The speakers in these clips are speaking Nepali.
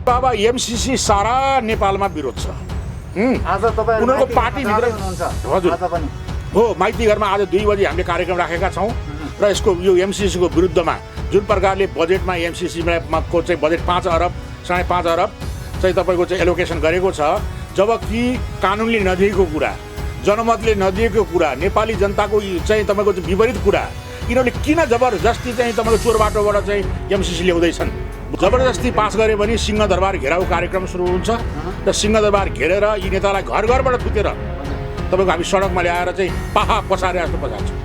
बाबा एमसीसी सारा नेपालमा विरोध छ। आज तपाईहरु उनीहरूको पार्टीभित्र हुनुहुन्छ हजुर आज पनि हो माइतीघरमा आज 2 बजी हामीले कार्यक्रम राखेका छौँ र यसको यो एमसीसीको विरुद्धमा जुन प्रकारले बजेटमा एमसीसीमा को चाहिँ बजेट 5 अरब 5.5 अरब चाहिँ तपाईँको चाहिँ एलोकेसन गरेको छ, जबकि कानुनले नदिएको कुरा, जनमतले नदिएको कुरा, नेपाली जनताको चाहिँ तपाईँको चाहिँ विपरीत कुरा, यिनीहरूले किन जबरजस्ती चाहिँ तपाईँको चोर बाटोबाट चाहिँ एमसीसी ल्याउँदैछन्। जबरजस्ती पास गऱ्यो भने सिंहदरबार घेराउ कार्यक्रम सुरु हुन्छ र सिंहदरबार घेरेर यी नेतालाई घर घरबाट थुतेर तपाईँको हामी सडकमा ल्याएर चाहिँ पाहा पछारे जस्तो पछार्छौँ।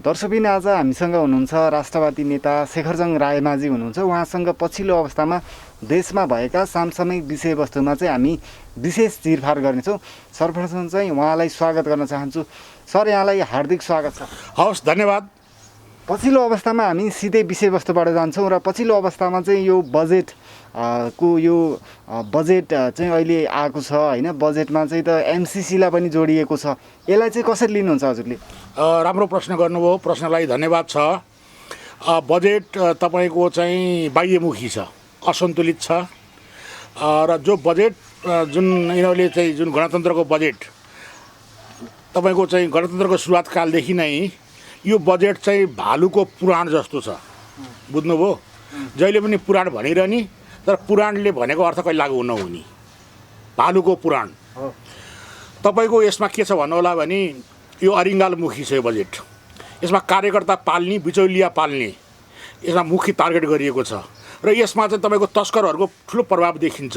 दर्शकबिन आज हामीसँग हुनुहुन्छ राष्ट्रवादी नेता शेखरजङ रायमाझी हुनुहुन्छ। उहाँसँग पछिल्लो अवस्थामा देशमा भएका समसामयिक विषयवस्तुमा चाहिँ हामी विशेष चिरफार गर्नेछौँ। सर्वप्रथम चाहिँ उहाँलाई स्वागत गर्न चाहन्छु। सर, यहाँलाई हार्दिक स्वागत छ। हवस्, धन्यवाद। पछिल्लो अवस्थामा हामी सिधै विषयवस्तुबाट जान्छौँ र पछिल्लो अवस्थामा चाहिँ यो बजेट चाहिँ अहिले आएको छ होइन। बजेटमा चाहिँ त एमसीसीलाई पनि जोडिएको छ। यसलाई चाहिँ कसरी लिनुहुन्छ हजुरले? राम्रो प्रश्न गर्नुभयो, प्रश्नलाई धन्यवाद छ। बजेट तपाईँको चाहिँ बाह्यमुखी छ, असन्तुलित छ र जो बजेट जुन यिनीहरूले चाहिँ जुन गणतन्त्रको बजेट तपाईँको चाहिँ गणतन्त्रको सुरुवात कालदेखि नै यो बजेट चाहिँ भालुको पुराण जस्तो छ, बुझ्नुभयो। जहिले पनि पुराण भनिरहने तर पुराणले भनेको अर्थ कहिले लागु नहुने, भालुको पुराण। तपाईँको यसमा के छ भन्नुहोला भने यो अरिङ्गालमुखी छ यो बजेट। यसमा कार्यकर्ता पाल्ने, बिचौलिया पाल्ने यसमा मुख्य टार्गेट गरिएको छ र यसमा चाहिँ तपाईँको तस्करहरूको ठुलो प्रभाव देखिन्छ।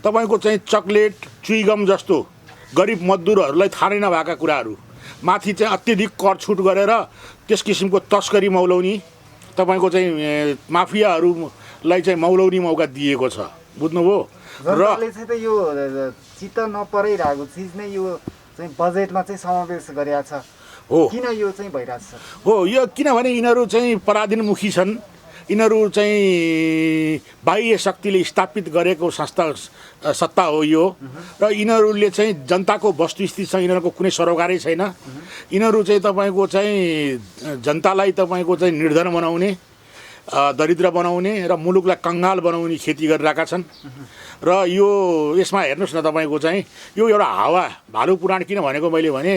तपाईँको चाहिँ चक्लेट, चुइगम जस्तो गरिब मजदुरहरूलाई थाहा नै नभएका कुराहरू माथि चाहिँ अत्यधिक कर छुट गरेर त्यस किसिमको तस्करी मौलाउने, तपाईँको चाहिँ माफियाहरूलाई चाहिँ मौलाउने मौका दिएको छ, बुझ्नुभयो। र चाहिँ यो चित्त नपरिरहेको चिज नै यो चाहिँ बजेटमा चाहिँ समावेश गरिएको छ हो। किन यो चाहिँ भइरहेको छ? हो, यो किनभने यिनीहरू चाहिँ पराधीनमुखी छन्। यिनीहरू चाहिँ बाह्य शक्तिले स्थापित गरेको सत्ता हो यो र यिनीहरूले चाहिँ जनताको वस्तुस्थितिसँग यिनीहरूको कुनै सरोकारै छैन। यिनीहरू चाहिँ तपाईँको चाहिँ जनतालाई तपाईँको चाहिँ निर्धन बनाउने, दरिद्र बनाउने र मुलुकलाई कङ्गाल बनाउने खेती गरिरहेका छन्। र यो यसमा हेर्नुहोस् न, तपाईँको चाहिँ यो एउटा हावा भालु पुराण किन भनेको मैले भने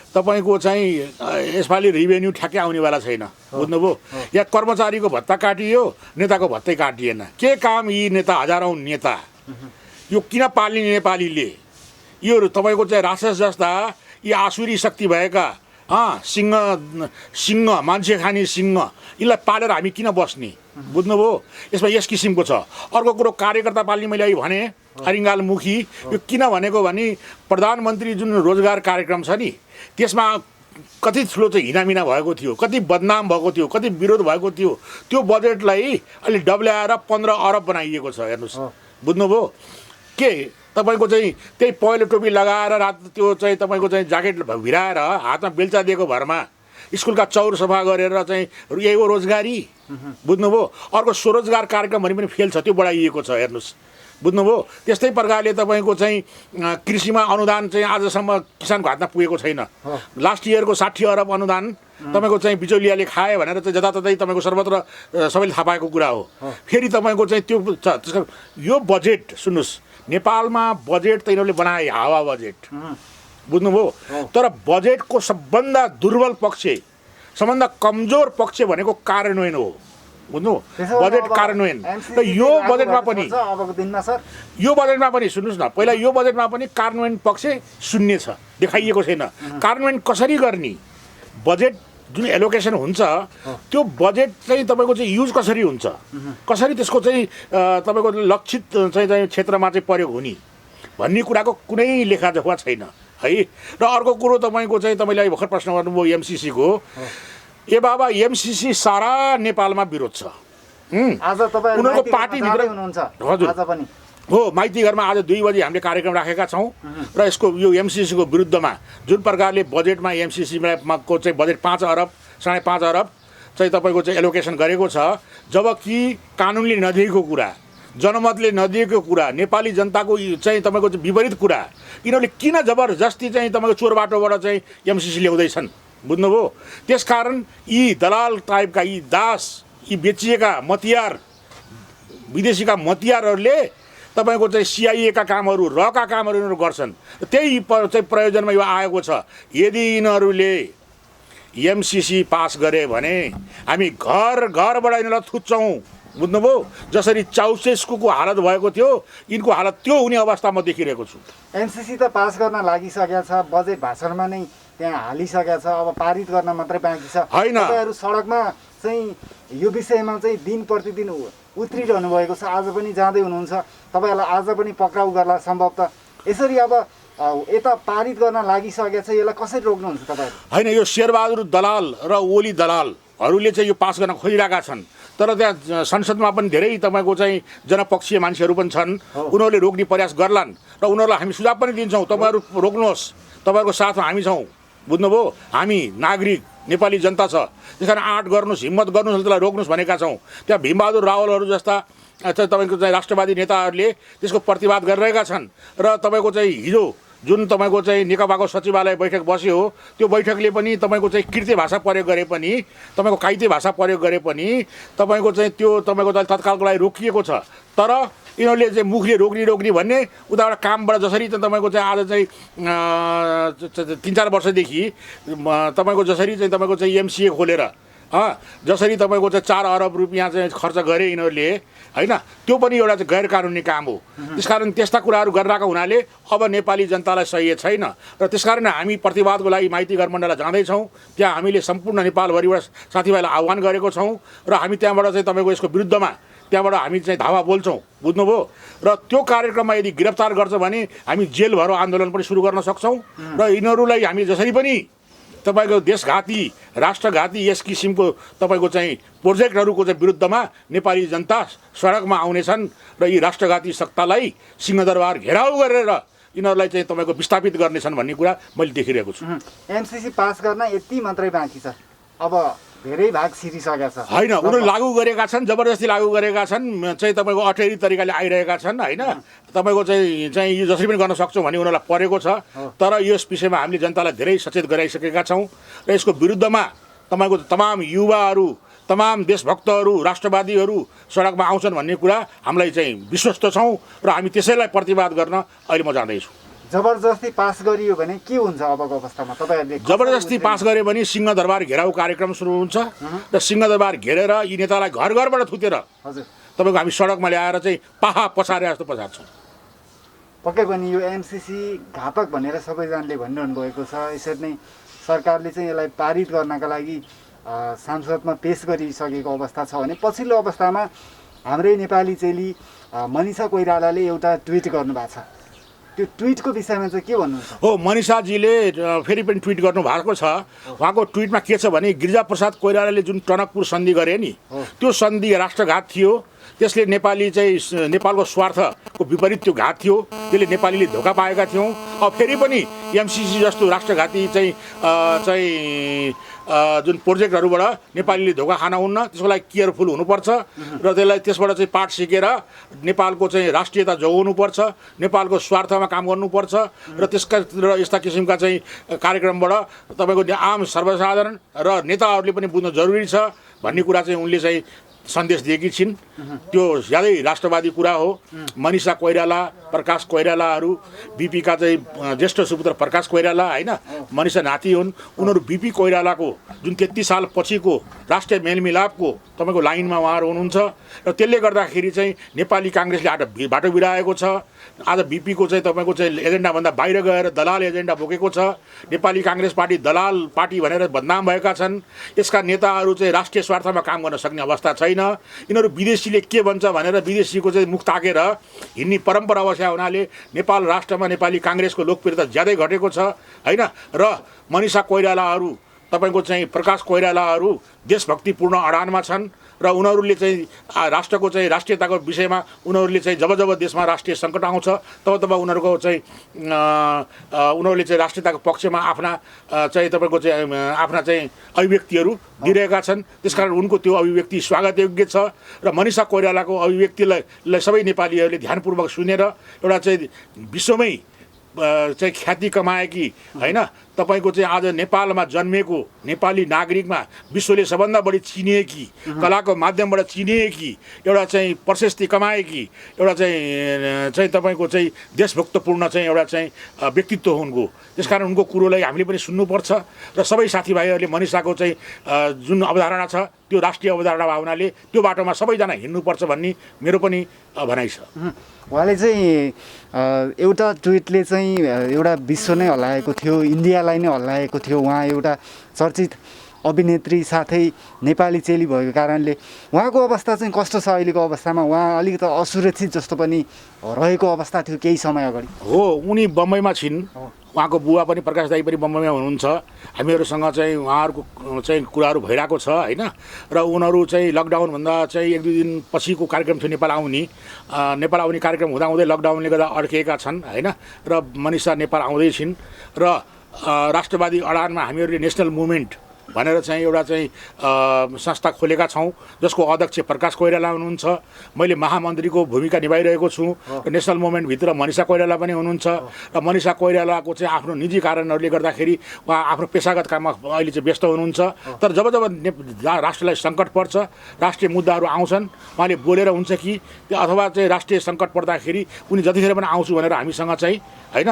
तपाईँको चाहिँ यसपालि रिभेन्यू ठ्याक्कै आउनेवाला छैन, बुझ्नुभयो। यहाँ कर्मचारीको भत्ता काटियो, नेताको भत्तै काटिएन। के काम यी नेता, हजारौँ नेता यो किन पाल्ने नेपालीले? यो तपाईँको चाहिँ राक्षस जस्ता यी आसुरी शक्ति भएका सिंह मान्छे खाने सिंह, यिनलाई पालेर हामी किन बस्ने, बुझ्नुभयो। यसमा यस किसिमको छ। अर्को कुरो कार्यकर्ता पाल्ने मैले अहिले भने अरिङ्गालमुखी यो किन भनेको भने प्रधानमन्त्री जुन रोजगार कार्यक्रम छ नि त्यसमा कति ठुलो चाहिँ हिनामिना भएको थियो, कति बदनाम भएको थियो, कति विरोध भएको थियो। त्यो बजेटलाई अहिले डब्ल्याएर 15 अरब बनाइएको छ, हेर्नुहोस्, बुझ्नुभयो। के तपाईँको चाहिँ त्यही पहेँलो टोपी लगाएर रात त्यो चाहिँ तपाईँको चाहिँ ज्याकेट भिराएर हातमा बेल्चा दिएको भरमा स्कुलका चौर सफा गरेर चाहिँ यही हो रोजगारी, बुझ्नुभयो। अर्को स्वरोजगार कार्यक्रम भने पनि फेल छ, त्यो बढाइएको छ, हेर्नुहोस्, बुझ्नुभयो। त्यस्तै प्रकारले तपाईँको चाहिँ कृषिमा अनुदान चाहिँ आजसम्म किसानको हातमा पुगेको छैन। लास्ट इयरको 60 अरब अनुदान तपाईँको चाहिँ बिचौलियाले खाए भनेर चाहिँ जताततै तपाईँको सर्वत्र सबैले थाहा पाएको कुरा हो। फेरि तपाईँको चाहिँ त्यो छ। यो बजेट सुन्नुहोस्, नेपालमा बजेट त यिनीहरूले बनाए हावा बजेट, बुझ्नुभयो। तर बजेटको सबभन्दा दुर्बल पक्ष, सबभन्दा कमजोर पक्ष भनेको कार्यान्वयन हो, बुझ्नु। बजेट कार्यान्वयन र यो बजेटमा पनि सुन्नुहोस् न, पहिला यो बजेटमा पनि कार्यान्वयन पक्ष शून्य छ, देखाइएको छैन। कार्यान्वयन कसरी गर्ने, बजेट जुन एलोकेसन हुन्छ त्यो बजेट चाहिँ तपाईँको चाहिँ युज कसरी हुन्छ, कसरी त्यसको चाहिँ तपाईँको लक्षित चाहिँ क्षेत्रमा चाहिँ प्रयोग हुने भन्ने कुराको कुनै लेखाजोखा छैन है। र अर्को कुरो तपाईँको चाहिँ तपाईँले भर्खर प्रश्न गर्नुभयो एमसीसीको। ए बाबा, एमसीसी सारा नेपालमा विरोध छ। आज तपाईहरु उनीहरूको पार्टीभित्र हुनुहुन्छ हजुर आज पनि हो। माइतीघरमा आज 2 बजी हामीले कार्यक्रम राखेका छौँ र यसको यो एमसीसीको विरुद्धमा जुन प्रकारले बजेटमा एमसीसीमा को चाहिँ बजेट 5 अरब 5.5 अरब चाहिँ तपाईँको चाहिँ एलोकेसन गरेको छ, जबकि कानुनले नदिएको कुरा, जनमतले नदिएको कुरा, नेपाली जनताको चाहिँ तपाईँको चाहिँ विपरीत कुरा, यिनीहरूले किन जबरजस्ती चाहिँ तपाईँको चोर बाटोबाट चाहिँ एमसीसी ल्याउँदैछन्, बुझ्नुभयो। त्यसकारण यी दलाल टाइपका, यी दास, यी बेचिएका मतियार, विदेशीका मतियारहरूले तपाईँको चाहिँ सिआइएका कामहरू रका कामहरू यिनीहरू गर्छन्। त्यही चाहिँ प्रयोजनमा यो आएको छ। यदि यिनीहरूले एमसिसी पास गरे भने हामी घरबाट यिनीहरूलाई थुच्छौँ, बुझ्नुभयो? जसरी चाउसेस्को हालत भएको थियो यिनको हालत त्यो हुने अवस्था म देखिरहेको छु। एमसिसी त पास गर्न लागिसकेको छ, बजेट भाषणमा नै त्यहाँ हालिसकेको छ, अब पारित गर्न मात्रै बाँकी छ। होइन, तपाईँहरू सडकमा चाहिँ यो विषयमा चाहिँ दिन प्रतिदिन उत्रिरहनु भएको छ, आज पनि जाँदै हुनुहुन्छ। तपाईँहरूलाई आज पनि पक्राउ गर्ला सम्भवतः। यसरी अब यता पारित गर्न लागिसकेको छ, यसलाई कसरी रोक्नुहुन्छ तपाईँहरू? होइन, यो शेरबहादुर दलाल र ओली दलालहरूले चाहिँ यो पास गर्न खोजिरहेका छन्, तर त्यहाँ संसदमा पनि धेरै तपाईँको चाहिँ जनपक्षीय मान्छेहरू पनि छन्। उनीहरूले रोक्ने प्रयास गर्लान् र उनीहरूलाई हामी सुझाव पनि दिन्छौँ, तपाईँहरू रोक्नुहोस्, तपाईँहरूको साथमा हामी छौँ, बुझ्नुभयो? हामी नागरिक नेपाली जनता छ, त्यस कारण आँट गर्नुहोस्, हिम्मत गर्नुहोस्, त्यसलाई रोक्नुहोस् भनेका छौँ। त्यहाँ भीमबहादुर रावलहरू जस्ता तपाईँको चाहिँ राष्ट्रवादी नेताहरूले त्यसको प्रतिवाद गरिरहेका छन्। र तपाईँको चाहिँ हिजो जुन तपाईँको चाहिँ नेकपाको सचिवालय बैठक बस्यो हो, त्यो बैठकले पनि तपाईँको चाहिँ कृत्य भाषा प्रयोग गरे पनि, तपाईँको काइते भाषा प्रयोग गरे पनि तपाईँको चाहिँ त्यो तपाईँको चाहिँ तत्कालको लागि रोकिएको छ। तर यिनीहरूले चाहिँ मुखले रोक्ने भन्ने उताबाट कामबाट जसरी चाहिँ तपाईँको चाहिँ आज चाहिँ 3-4 वर्षदेखि तपाईँको जसरी चाहिँ तपाईँको चाहिँ एमसिए खोलेर जसरी तपाईँको चाहिँ 4 अरब रुपियाँ चाहिँ खर्च गरे यिनीहरूले, होइन? त्यो पनि एउटा चाहिँ गैर कानुनी काम हो। त्यसकारण त्यस्ता कुराहरू गरिरहेको हुनाले अब नेपाली जनतालाई सही छैन। र त्यसकारण हामी प्रतिवादको लागि माइती गठबन्धनलाई जाँदैछौँ। त्यहाँ हामीले सम्पूर्ण नेपालभरिबाट साथीभाइलाई आह्वान गरेको छौँ र हामी त्यहाँबाट चाहिँ तपाईँको यसको विरुद्धमा त्यहाँबाट हामी चाहिँ धावा बोल्छौँ, बुझ्नुभयो? र त्यो कार्यक्रममा यदि गिरफ्तार गर्छ भने हामी जेल भरो आन्दोलन पनि सुरु गर्न सक्छौँ र यिनीहरूलाई हामी जसरी पनि तपाईँको देशघाती राष्ट्रघाती यस किसिमको तपाईँको चाहिँ प्रोजेक्टहरूको चाहिँ विरुद्धमा नेपाली जनता सडकमा आउनेछन् र यी राष्ट्रघाती सत्तालाई सिंहदरबार घेराउ गरेर यिनीहरूलाई चाहिँ तपाईँको विस्थापित गर्नेछन् भन्ने कुरा मैले देखिरहेको छु। एमसिसी पास गर्न यति मात्रै बाँकी छ, अब धेरै भाग छिरिसकेका छ। होइन, उनीहरूले लागू गरेका छन्, जबरजस्ती लागू गरेका छन्, चाहिँ तपाईँको अटेरी तरिकाले आइरहेका छन्, होइन? तपाईँको चाहिँ यो जसरी पनि गर्न सक्छौँ भन्ने उनीहरूलाई परेको छ। तर यस विषयमा हामीले जनतालाई धेरै सचेत गराइसकेका छौँ र यसको विरुद्धमा तपाईँको तमाम युवाहरू, तमाम देशभक्तहरू, राष्ट्रवादीहरू सडकमा आउँछन् भन्ने कुरा हामीलाई चाहिँ विश्वस्त छौँ र हामी त्यसैलाई प्रतिवाद गर्न अहिले म जाँदैछु। जबरजस्ती पास गरियो भने के हुन्छ अबको अवस्थामा? तपाईँहरूले जबरजस्ती पास गऱ्यो भने सिंहदरबार घेराउ कार्यक्रम सुरु हुन्छ र सिंहदरबार घेरेर यी नेतालाई घरबाट थुतेर हजुर तपाईँको हामी सडकमा ल्याएर चाहिँ पाहा पछारे जस्तो पछार्छौँ। पक्कै पनि यो एमसिसी घातक भनेर सबैजनाले भनिरहनु भएको छ। यसरी नै सरकारले चाहिँ यसलाई पारित गर्नका लागि संसदमा पेश गरिसकेको अवस्था छ भने पछिल्लो अवस्थामा हाम्रै नेपाली चेली मनिषा कोइरालाले एउटा ट्विट गर्नुभएको छ। त्यो ट्विटको विषयमा चाहिँ के भन्नुहुन्छ? हो, मनिषाजीले फेरि पनि ट्विट गर्नुभएको छ। उहाँको ट्विटमा के छ भने गिरिजाप्रसाद कोइरालाले जुन टनकपुर सन्धि गरे नि, त्यो सन्धि राष्ट्रघात थियो। त्यसले नेपालको स्वार्थको विपरीत त्यो घात थियो। त्यसले नेपालीले धोका पाएका थियौँ। अब फेरि पनि एमसिसी जस्तो राष्ट्रघाती चाहिँ जुन प्रोजेक्टहरूबाट नेपालीले धोका खान हुन्न, त्यसको लागि केयरफुल हुनुपर्छ र त्यसबाट चाहिँ पाठ सिकेर नेपालको चाहिँ राष्ट्रियता जोगाउनुपर्छ, नेपालको स्वार्थमा काम गर्नुपर्छ र यस्ता किसिमका चाहिँ कार्यक्रमबाट तपाईँको आम सर्वसाधारण र नेताहरूले पनि बुझ्न जरुरी छ भन्ने कुरा चाहिँ उनले चाहिँ सन्देश दिएकी छिन्। त्यो ज्यादै राष्ट्रवादी कुरा हो। मनिषा कोइराला, प्रकाश कोइरालाहरू, बिपीका चाहिँ ज्येष्ठ सुपुत्र प्रकाश कोइराला, होइन, मनिषा नाति हुन्। उनीहरू बिपी कोइरालाको जुन 33 साल पछिको राष्ट्रिय मेलमिलापको तपाईँको लाइनमा उहाँहरू हुनुहुन्छ र त्यसले गर्दाखेरि चाहिँ नेपाली काङ्ग्रेसले बाटो बिराएको छ। आज बिपीको चाहिँ तपाईँको चाहिँ एजेन्डाभन्दा बाहिर गएर दलाल एजेन्डा बोकेको छ। नेपाली काङ्ग्रेस पार्टी दलाल पार्टी भनेर बदनाम भएका छन्। यसका नेताहरू चाहिँ राष्ट्रिय स्वार्थमा काम गर्न सक्ने अवस्था छैन। यिनीहरू विदेशीले के भन्छ भनेर विदेशीको चाहिँ मुख ताकेर हिँड्ने परम्परा अवस्था हुनाले नेपाल राष्ट्रमा नेपाली काङ्ग्रेसको लोकप्रियता ज्यादै घटेको छ, होइन? र मनिषा कोइरालाहरू, तपाईँको चाहिँ प्रकाश कोइरालाहरू देशभक्तिपूर्ण अडानमा छन् र उनीहरूले चाहिँ राष्ट्रको चाहिँ राष्ट्रियताको विषयमा उनीहरूले चाहिँ जब देशमा राष्ट्रिय सङ्कट आउँछ तब उनीहरूको चाहिँ उनीहरूले चाहिँ राष्ट्रियताको पक्षमा आफ्ना चाहिँ तपाईँको चाहिँ आफ्ना चाहिँ अभिव्यक्तिहरू दिइरहेका छन्। त्यसकारण उनको त्यो अभिव्यक्ति स्वागतयोग्य छ र मनिषा कोइरालाको अभिव्यक्तिलाई सबै नेपालीहरूले ध्यानपूर्वक सुनेर एउटा चाहिँ विश्वमै चाहिँ ख्याति कमाएकी, होइन, तपाईँको चाहिँ आज नेपालमा जन्मेको नेपाली नागरिकमा विश्वले सबभन्दा बढी चिनिएकी कलाको माध्यमबाट चिनिएकी एउटा चाहिँ प्रशस्ति कमाएकी एउटा चाहिँ तपाईँको चाहिँ देशभक्तपूर्ण चाहिँ एउटा चाहिँ व्यक्तित्व उनको। त्यसकारण उनको कुरोलाई हामीले पनि सुन्नुपर्छ र सबै साथीभाइहरूले मनिषाको चाहिँ जुन अवधारणा छ त्यो राष्ट्रिय अवधारणा भावनाले त्यो बाटोमा सबैजना हिँड्नुपर्छ भन्ने मेरो पनि भनाइ छ। उहाँले चाहिँ एउटा ट्विटले चाहिँ एउटा विश्व नै हल्लाएको थियो, इन्डियालाई नै हल्लाएको थियो। उहाँ एउटा चर्चित अभिनेत्री साथै नेपाली चेली भएको कारणले उहाँको अवस्था चाहिँ कस्तो छ अहिलेको अवस्थामा? उहाँ अलिकति असुरक्षित जस्तो पनि रहेको अवस्था थियो केही समय अगाडि। हो, उनी बम्बईमा छिन्। उहाँको बुवा पनि प्रकाश दाई पनि बम्बईमा हुनुहुन्छ। हामीहरूसँग चाहिँ उहाँहरूको चाहिँ कुराहरू भइरहेको छ होइन। र उनीहरू चाहिँ लकडाउनभन्दा चाहिँ 1-2 दिन पछिको कार्यक्रम थियो नेपाल आउने कार्यक्रम हुँदाहुँदै लकडाउनले गर्दा अड्किएका छन् होइन। र मनिषा नेपाल आउँदैछिन् र राष्ट्रवादी अडानमा हामीहरूले नेसनल मुभमेन्ट भनेर चाहिँ एउटा चाहिँ संस्था खोलेका छौँ जसको अध्यक्ष प्रकाश कोइराला हुनुहुन्छ। मैले महामन्त्रीको भूमिका निभाइरहेको छु र नेसनल मुभमेन्टभित्र मनिषा कोइराला पनि हुनुहुन्छ। र मनिषा कोइरालाको चाहिँ आफ्नो निजी कारणहरूले गर्दाखेरि उहाँ आफ्नो पेसागत काममा अहिले चाहिँ व्यस्त हुनुहुन्छ। तर जब राष्ट्रलाई सङ्कट पर्छ, राष्ट्रिय मुद्दाहरू आउँछन्, उहाँले बोलेर हुन्छ कि अथवा चाहिँ राष्ट्रिय सङ्कट पर्दाखेरि उनी जतिखेर पनि आउँछु भनेर हामीसँग चाहिँ होइन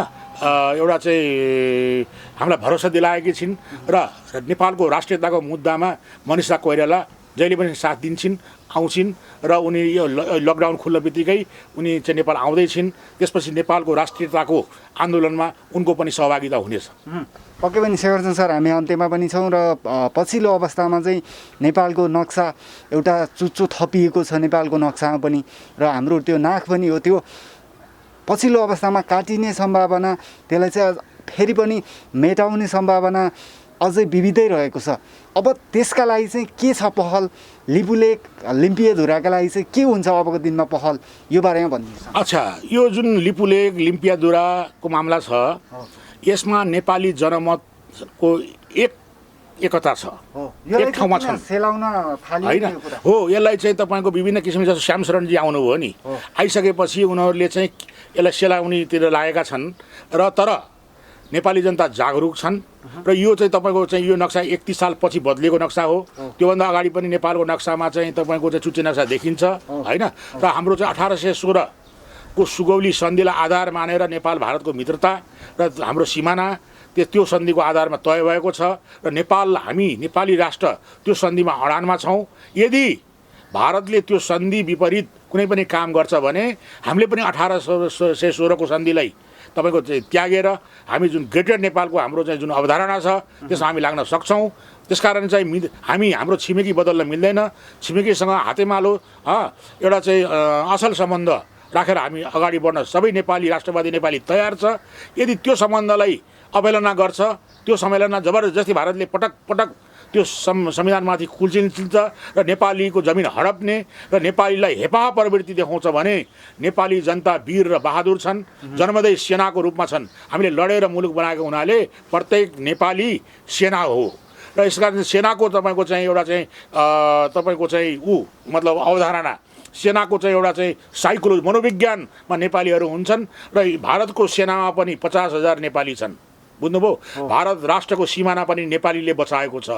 एउटा चाहिँ हामीलाई भरोसा दिलाएकी छिन्। र नेपालको राष्ट्रियताको मुद्दामा मनिषा कोइराला जहिले पनि साथ दिन्छन्, आउँछिन् र उनी यो लकडाउन खुल्ने बित्तिकै उनी चाहिँ नेपाल आउँदैछिन्। त्यसपछि नेपालको राष्ट्रियताको आन्दोलनमा उनको पनि सहभागिता हुनेछ। पक्कै पनि शेखरचन्द्र सर, हामी अन्त्यमा पनि छौँ र पछिल्लो अवस्थामा चाहिँ नेपालको नक्सा एउटा चुच्चो थपिएको छ नेपालको नक्सामा पनि, र हाम्रो त्यो नाक पनि हो, त्यो पछिल्लो अवस्थामा काटिने सम्भावना, त्यसलाई चाहिँ फेरि पनि मेटाउने सम्भावना अझै विविधै रहेको छ। अब त्यसका लागि चाहिँ के छ पहल? लिपुलेक लिम्पियाधुराका लागि चाहिँ के हुन्छ अबको दिनमा पहल, यो बारेमा भनिदिनुहोस्। अच्छा, यो जुन लिपुलेक लिम्पियाधुराको मामला छ यसमा नेपाली जनमतको एकता छ, एक ठाउँमा छन् होइन। हो, यसलाई चाहिँ तपाईँको विभिन्न किसिमले जस्तो श्यामशरणजी आउनुभयो नि, आइसकेपछि उनीहरूले चाहिँ यसलाई सेलाउनेतिर लागेका छन् र तर नेपाली जनता जागरुक छन्। र यो चाहिँ तपाईँको चाहिँ यो नक्सा 31 साल पछि बदलिएको नक्सा हो। त्योभन्दा अगाडि पनि नेपालको नक्सामा चाहिँ तपाईँको चाहिँ चुच्चे नक्सा देखिन्छ होइन। र हाम्रो चाहिँ 1816 को सुगौली सन्धिलाई आधार मानेर नेपाल भारतको मित्रता र हाम्रो सिमाना त्यो सन्धिको आधारमा तय भएको छ। र हामी नेपाली राष्ट्र त्यो सन्धिमा अडानमा छौँ। यदि भारतले त्यो सन्धि विपरीत कुनै पनि काम गर्छ भने हामीले पनि 1816 को सन्धिलाई तपाईँको चाहिँ त्यागेर हामी जुन ग्रेटर नेपालको हाम्रो चाहिँ जुन अवधारणा छ त्यसमा हामी लाग्न सक्छौँ। त्यसकारण चाहिँ हाम्रो छिमेकी बदल्न मिल्दैन। छिमेकीसँग हातेमालो एउटा चाहिँ असल सम्बन्ध राखेर हामी अगाडि बढ्न सबै नेपाली राष्ट्रवादी नेपाली तयार छ। यदि त्यो सम्बन्धलाई अवहेलना गर्छ, त्यो सम्मेलनमा जबरजस्ती भारतले पटक पटक त्यो संविधानमाथि कुल्चिन्छ र नेपालीको जमिन हडप्ने र नेपालीलाई हेपाह प्रवृत्ति देखाउँछ भने नेपाली जनता वीर र बहादुर छन्, जन्मदै सेनाको रूपमा छन्। हामीले लडेर मुलुक बनाएको हुनाले प्रत्येक नेपाली सेना हो र यसकारण सेनाको तपाईँको चाहिँ एउटा चाहिँ तपाईँको चाहिँ मतलब अवधारणा, सेनाको चाहिँ एउटा चाहिँ साइकोलोजी मनोविज्ञानमा नेपालीहरू हुन्छन् र भारतको सेनामा पनि 50,000 नेपाली छन्। बुझ्नुभयो? भारत राष्ट्रको सिमाना पनि नेपालीले बचाएको छ।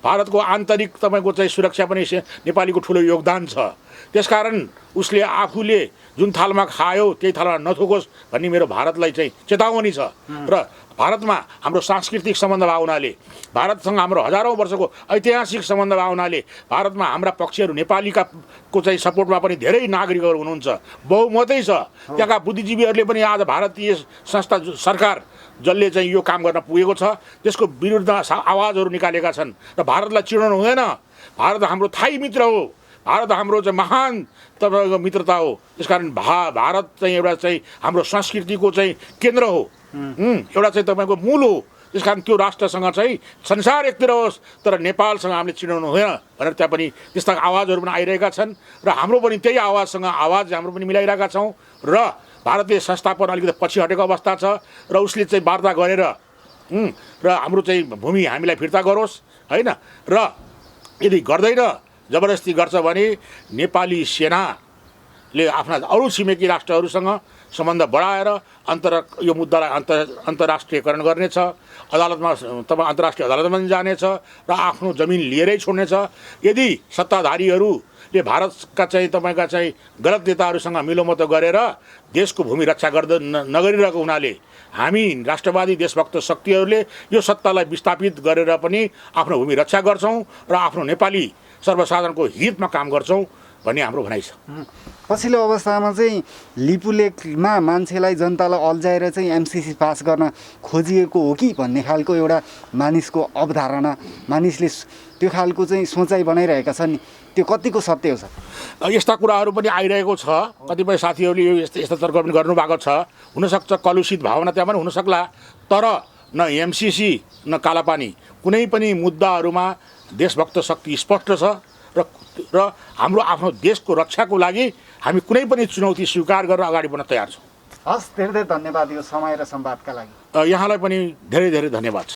भारतको आन्तरिक तपाईँको चाहिँ सुरक्षा पनि नेपालीको ठुलो योगदान छ। त्यसकारण उसले आफूले जुन थालमा खायो त्यही थालमा नथोकोस् भन्ने मेरो भारतलाई चाहिँ चेतावनी छ। र भारतमा हाम्रो सांस्कृतिक सम्बन्ध भएको हुनाले, भारतसँग हाम्रो हजारौँ वर्षको ऐतिहासिक सम्बन्ध भएको हुनाले भारतमा हाम्रा पक्षहरू नेपालीको चाहिँ सपोर्टमा पनि धेरै नागरिकहरू हुनुहुन्छ, बहुमतै छ। त्यहाँका बुद्धिजीवीहरूले पनि आज भारतीय संस्था सरकार जसले चाहिँ यो काम गर्न पुगेको छ त्यसको विरुद्ध आवाजहरू निकालेका छन् र भारतलाई चिडाउनु हुँदैन। भारत हाम्रो थाई मित्र हो, भारत हाम्रो चाहिँ महान तपाईँको मित्रता हो। त्यसकारण भारत चाहिँ एउटा चाहिँ हाम्रो संस्कृतिको चाहिँ केन्द्र हो, एउटा चाहिँ तपाईँको मूल हो। त्यसकारण त्यो राष्ट्रसँग चाहिँ संसार एकतिर होस् तर नेपालसँग हामीले चिनाउनु हुँदैन भनेर त्यहाँ पनि त्यस्ता आवाजहरू पनि आइरहेका छन् र हाम्रो पनि त्यही आवाजसँग आवाज हाम्रो पनि मिलाइरहेका छौँ। र भारतीय संस्थापन अलिकति पछि हटेको अवस्था छ र उसले चाहिँ वार्ता गरेर र हाम्रो चाहिँ भूमि हामीलाई फिर्ता गरोस् होइन। र यदि गर्दैन, जबरजस्ती गर्छ भने नेपाली सेना ले आफ्ना अरू छिमेकी राष्ट्रहरूसँग सम्बन्ध बढाएर यो मुद्दालाई अन्तर्राष्ट्रियकरण गर्नेछ, अदालतमा तपाईँ अन्तर्राष्ट्रिय अदालतमा पनि जानेछ र आफ्नो जमिन लिएरै छोड्नेछ। यदि सत्ताधारीहरूले भारतका तपाईँका गलत नेताहरूसँग मिलोमतो गरेर देशको भूमि रक्षा नगरिरहेको हुनाले हामी राष्ट्रवादी देशभक्त शक्तिहरूले यो सत्तालाई विस्थापित गरेर पनि आफ्नो भूमि रक्षा गर्छौँ र आफ्नो नेपाली सर्वसाधारणको हितमा काम गर्छौँ भन्ने हाम्रो भनाइ छ। पछिल्लो अवस्थामा चाहिँ लिपुलेखमा मान्छेलाई जनतालाई अल्झाएर चाहिँ एमसिसी पास गर्न खोजिएको हो कि भन्ने खालको एउटा मानिसको अवधारणा, मानिसले त्यो खालको चाहिँ सोचाइ बनाइरहेका छन् नि, त्यो कतिको सत्य हो सर? यस्ता कुराहरू पनि आइरहेको छ। कतिपय साथीहरूले यो यस्ता तर्क पनि गर्नुभएको छ। हुनसक्छ कलुषित भावना त्यहाँ पनि हुनसक्ला, तर न एमसिसी न कालापानी कुनै पनि मुद्दाहरूमा देशभक्त शक्ति स्पष्ट छ र हाम्रो आफ्नो देशको रक्षाको लागि हामी कुनै पनि चुनौती स्वीकार गरेर अगाडि बढ्न तयार छौँ। हस्, धेरै धेरै धन्यवाद यो समय र संवादका लागि। यहाँलाई पनि धेरै धेरै धन्यवाद छ।